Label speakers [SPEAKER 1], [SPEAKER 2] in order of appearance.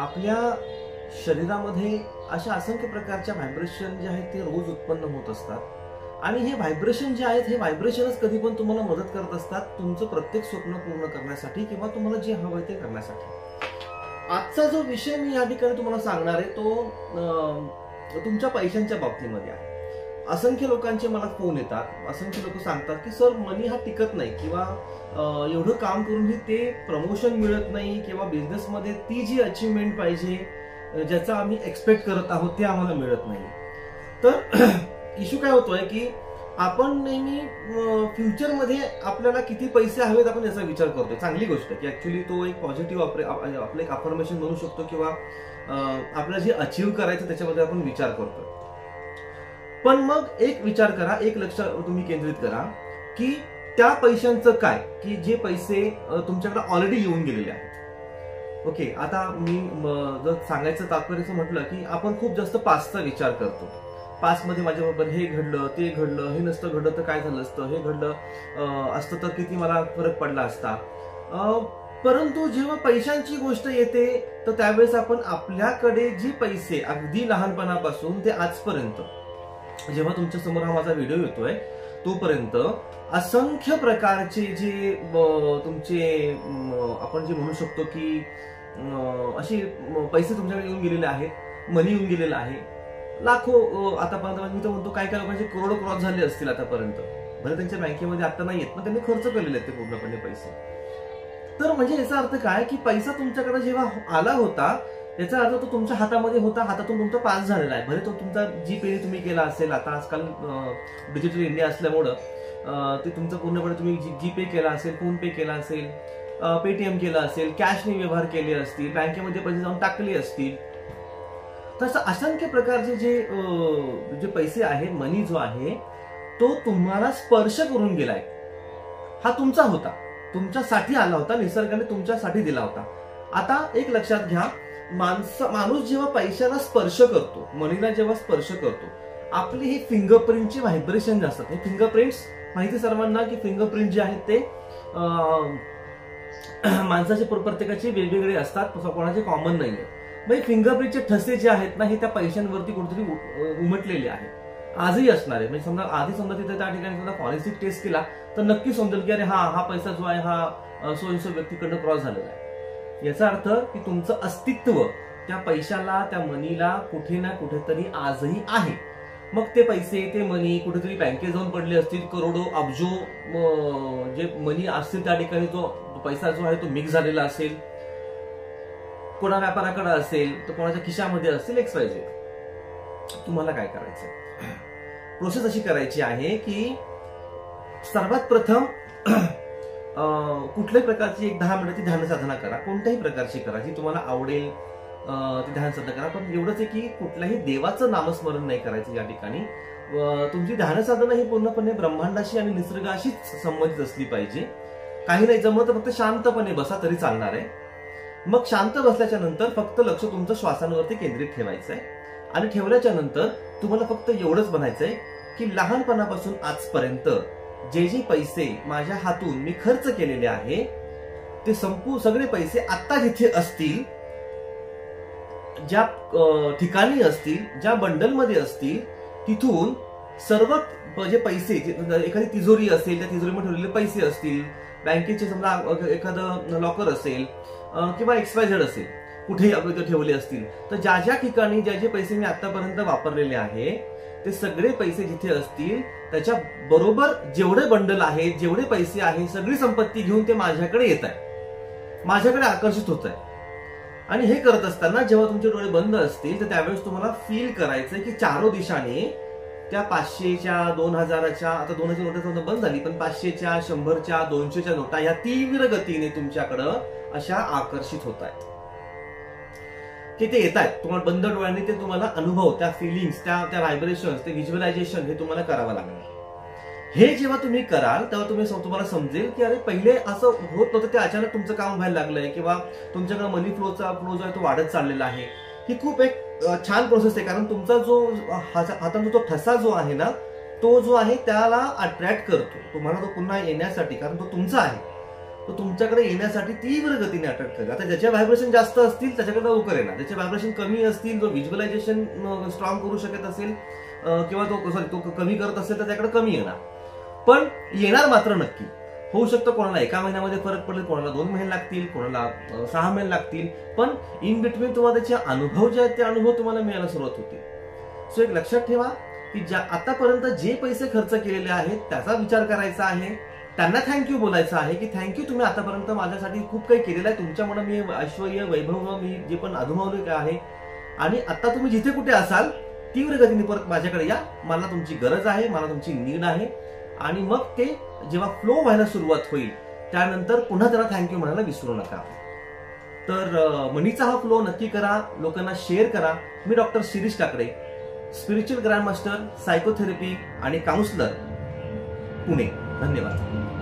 [SPEAKER 1] आपल्या शरीरामध्ये अशा असंख्य प्रकारच्या व्हायब्रेशन जे आहेत ते रोज उत्पन्न होत असतात आणि हे व्हायब्रेशन जे आहेत हे व्हायब्रेशनच कधी पण तुम्हाला मदत करत असतात तुमचं प्रत्येक स्वप्न पूर्ण करण्यासाठी किंवा तुम्हाला जे हवं ते करण्यासाठी. आजचा जो विषय मी या ठिकाणी तुम्हाला सांगणार आहे तो तुमच्या पैशांच्या बाबतीमध्ये आहे. असंख्य लोकांचे मला फोन येतात, असंख्य लोक सांगतात की सर मनी हा टिकत नाही किंवा एवढं काम करूनही ते प्रमोशन मिळत नाही किंवा बिझनेसमध्ये ती जी अचीवमेंट पाहिजे ज्याचा आम्ही एक्सपेक्ट करत आहोत ते आम्हाला मिळत नाही. तर इश्यू काय होतोय की आपण नेहमी फ्युचरमध्ये आपल्याला किती पैसे हवेत आपण याचा विचार करतोय. चांगली गोष्ट आहे की ऍक्च्युली तो एक पॉझिटिव्ह आपलं एक अफर्मेशन म्हणू शकतो किंवा आपल्याला जे अचीव्ह करायचं त्याच्यामध्ये आपण विचार करतोय. पण मग एक विचार करा, एक लक्ष तुम्ही केंद्रित करा की त्या पैशांचं काय की जे पैसे तुमच्याकडे ऑलरेडी येऊन गेलेले आहेत. ओके, आता मी जर सांगायचं तात्पर्य म्हटलं की आपण खूप जास्त पास्टचा विचार करतो. पास्टमध्ये माझ्याबरोबर हे घडलं, ते घडलं, हे नसतं घडलं तर काय झालं असतं, हे घडलं असतं तर किती मला फरक पडला असता. परंतु जेव्हा पैशांची गोष्ट येते तर त्यावेळेस आपण आपल्याकडे जे पैसे अगदी लहानपणापासून ते आजपर्यंत जेव्हा तुमच्या समोर हा माझा व्हिडिओ येतोय तोपर्यंत असंख्य प्रकारचे जे तुमचे आपण जे म्हणू शकतो की असे पैसे तुमच्याकडे येऊन गेलेले आहेत, मनी येऊन गेलेला आहे. लाखो आतापर्यंत मी तर म्हणतो काय काय लोकांचे करोड क्रॉस झाले असतील आतापर्यंत. भले त्यांच्या बँकेमध्ये आता नाही येत पण त्यांनी खर्च केलेले आहेत ते पूर्णपणे पैसे. तर म्हणजे याचा अर्थ काय की पैसा तुमच्याकडे जेव्हा आला होता याचा अर्थ तो तुमच्या हातामध्ये होता, हातातून तुमचा पास झालेला आहे. भले तो तुमचा जीपे तुम्ही केला असेल, आता आजकाल डिजिटल इंडिया असल्यामुळं ते तुमचं पूर्णपणे तुम्ही जीपे केला असेल, फोन पे केला असेल, पेटीएम केला असेल, कॅशने व्यवहार केले असतील, बँकेमध्ये पैसे जाऊन टाकले असतील. तसं असंख्य प्रकारचे जे पैसे आहेत, मनी जो आहे तो तुम्हाला स्पर्श करून गेलाय. हा तुमचा होता, तुमच्यासाठी आला होता, निसर्गाने तुमच्यासाठी दिला होता. आता एक लक्षात घ्या, माणूस जेव्हा पैशाला स्पर्श करतो, मनीला जेव्हा स्पर्श करतो, आपले हे फिंगरप्रिंटचे व्हायब्रेशन असतात. हे फिंगरप्रिंट्स माहिती सर्वांना की फिंगरप्रिंट जे आहेत ते माणसाचे प्रत्येकाचे वेगवेगळे असतात, कोणाचे कॉमन नाहीये. मग फिंगरप्रिंटचे ठसे जे आहेत ना हे त्या पैशांवरती कुठेतरी उमटलेले आहेत, आजही असणार आहे. म्हणजे समजा आधी समजा तिथे त्या ठिकाणी समजा फॉरेन्सिक टेस्ट केला तर नक्की समजेल की अरे हा पैसा जो आहे हा सो व्यक्तीकडनं क्रॉस झालेला आहे. याचा अर्थ की तुमचं अस्तित्व त्या पैशाला, त्या मनीला कुठे ना कुठेतरी आजही आहे. मग ते पैसे, ते मनी कुठेतरी बँकेत जाऊन पडले असतील, करोडो अब्जो जे मनी असतील त्या ठिकाणी जो पैसा जो आहे तो मिक्स झालेला असेल, कोणा व्यापाराकडे असेल तर कोणाच्या खिशामध्ये असेल, XYZ. तुम्हाला काय करायचं, प्रोसेस अशी करायची आहे की सर्वात प्रथम कुठल्याही प्रकारची एक 10 मिनिटाची ध्यान साधना करा, कोणत्याही प्रकारची करा जी तुम्हाला आवडेल ती ध्यान साधना करा. पण एवढंच आहे की कुठल्याही देवाचं नामस्मरण नाही करायचं या ठिकाणी. तुमची ध्यान साधना ही पूर्णपणे ब्रह्मांडाशी आणि निसर्गाशीच संबंधित असली पाहिजे. काही नाही जमलं तर फक्त शांतपणे बसा तरी चालणार आहे. मग शांत बसल्याच्या नंतर फक्त लक्ष तुमचं श्वासांवरती केंद्रित ठेवायचं आहे आणि ठेवल्याच्या नंतर तुम्हाला फक्त एवढंच बनायचंय की लहानपणापासून आजपर्यंत जे जे पैसे माझ्या हातून मी खर्च केलेले आहे ते सगळे पैसे आता जिथे असतील, ज्या ठिकाणी असतील, ज्या बंडलमध्ये असतील, तिथून सर्व जे पैसे, एखादी तिजोरी असेल त्या तिजोरीमध्ये ठेवलेले पैसे असतील, बँकेचे समजा एखादं लॉकर असेल किंवा XYZ असेल, कुठेही आपले ठेवले असतील, तर ज्या ज्या ठिकाणी जे पैसे मी आतापर्यंत वापरलेले आहे ते सगळे पैसे जिथे असतील त्याच्या बरोबर जेवढे बंडल आहेत, जेवढे पैसे आहेत, सगळी संपत्ती घेऊन ते माझ्याकडे येत आहे, माझ्याकडे आकर्षित होत आहे. आणि हे करत असताना जेव्हा तुमचे डोळे बंद असतील तर त्यावेळेस तुम्हाला फील करायचं की चारो दिशाने त्या 500च्या, 2000च्या, आता 2000ची नोटा बंद झाली, पण 500च्या, 100च्या, 200च्या नोटा या तीव्र गतीने तुमच्याकडं अशा आकर्षित होत आहेत की ते येत आहेत. तुम्हाला बंद डोळ्यांनी ते तुम्हाला अनुभव, त्या फिलिंग्स, त्या व्हायब्रेशन्स, ते व्हिज्युअलायझेशन हे तुम्हाला करावं लागणार. हे जेव्हा तुम्ही कराल तेव्हा तुम्हाला समजेल की अरे पहिले असं होत नव्हतं, ते अचानक तुमचं काम व्हायला लागलंय किंवा तुमच्याकडे मनी फ्लो जो आहे तो वाढत चाललेला आहे. ही खूप एक छान प्रोसेस आहे, कारण तुमचा जो हाताचा जो ठसा जो आहे ना तो जो आहे त्याला अट्रॅक्ट करतो तुम्हाला तो पुन्हा येण्यासाठी, कारण तो तुमचा आहे. तो तुमच्याकडे येण्यासाठी तीव्र गतीने अटॅक करेल. आता ज्याचे व्हायब्रेशन जास्त असतील त्याच्याकडे लवकर येणार, ज्याचे व्हायब्रेशन कमी असतील, जो व्हिज्युअलायझेशन स्ट्रॉंग करू शकत असेल किंवा तो कमी करत असेल तर त्याकडे कमी येणार, पण येणार मात्र नक्की. होऊ शकतं कोणाला 1 महिन्यामध्ये फरक पडेल, कोणाला 2 महिने लागतील, कोणाला 6 महिने लागतील, पण इन बिटवीन तुम्हाला त्याचे अनुभव जे आहेत ते अनुभव तुम्हाला मिळायला सुरुवात होते. सो एक लक्षात ठेवा की ज्या आतापर्यंत जे पैसे खर्च केलेले आहेत त्याचा विचार करायचा आहे, त्यांना थँक्यू बोलायचं आहे की थँक्यू, तुम्ही आतापर्यंत माझ्यासाठी खूप काही केलेलं आहे, तुमच्यामुळे मी ऐश्वर्य वैभव मी जे पण अनुभवले आहे, आणि आता तुम्ही जिथे कुठे असाल तीव्र गतीने परत माझ्याकडे या, मला तुमची गरज आहे, मला तुमची नीड आहे. आणि मग ते जेव्हा फ्लो व्हायला सुरुवात होईल त्यानंतर पुन्हा त्याला थँक्यू म्हणायला विसरू नका. तर मनीचा हा फ्लो नक्की करा, लोकांना शेअर करा. मी doctor Shirish Kakade, spiritual grand master, psychotherapy आणि काउन्सलर, पुणे. धन्यवाद.